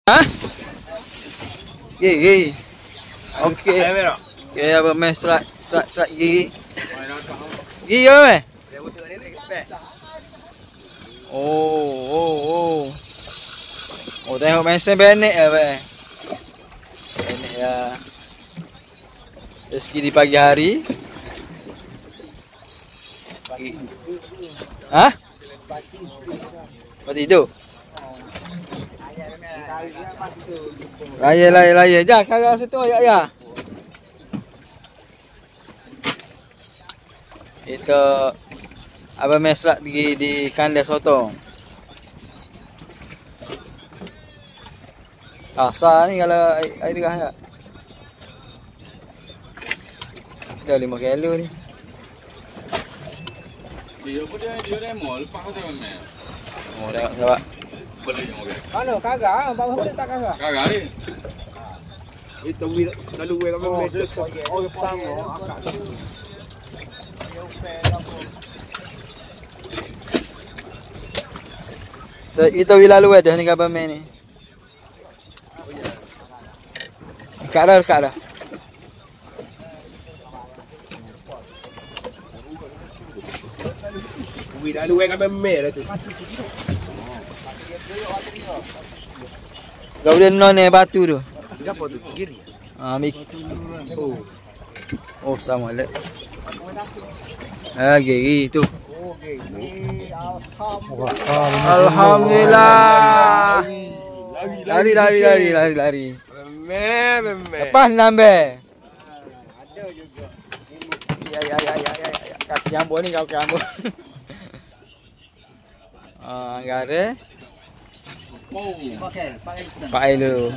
Ha? Gigi. Okey. Okey, abang meh serat gigi. Gigi apa meh? Oh. Oh, tengok mesin benek ya, meh. Benek ya. Rezeki di pagi hari. Ha? Mati tidur. Raya. Jah, sekarang situ ya. Itu abang mesrak di kandang sotong. Asal ni kalau air derah tak. Dah 5 kilo ni. Dia remol, lepas tu memang. Oh, tengok sahabat. Boleh je mobil. Mana kagak? Bang boleh tak kagak? Kagak ni. Itu lalu we kami boleh. Oh, petang oh. Kita lalu dah ni kabar main ni. Dekat dah. We lalu we kami main dah tu. Kau dia non batu tu. Apa tu? Kiri. Ah, mik. Oh, sama lek. Gigi tu. Okey. Alhamdulillah. Lari. Meh. Lepas nambah. Ada juga. Ya. Kaki jambu ni kau jambu. Gare. Pak Elu.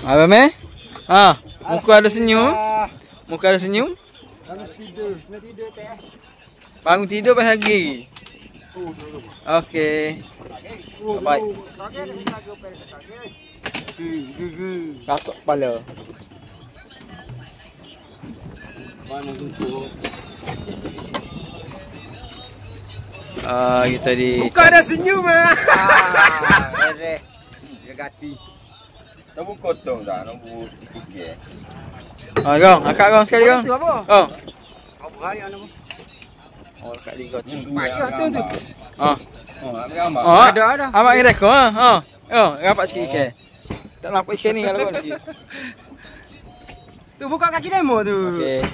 Apa meh? Muka ada senyum. Nak tidur teh. Bangun tidur pagi. Okey. Baik. Katok kepala. Mana tutup? Kita di. Bukan ada senyum ah. Erek. Dia gati. Nombor kotong dah, nombor fikir. Gong, akak gong sekali gong. Itu apa? Oh. Apa hari anu? Oh, akak di got. Payah tu. Ambil gambar. Ada. Amak ni rekod. Rapat sikit ikan. Tak nampak ikan ni kalau gong sikit. Tu buka kaki demo tu. Okey.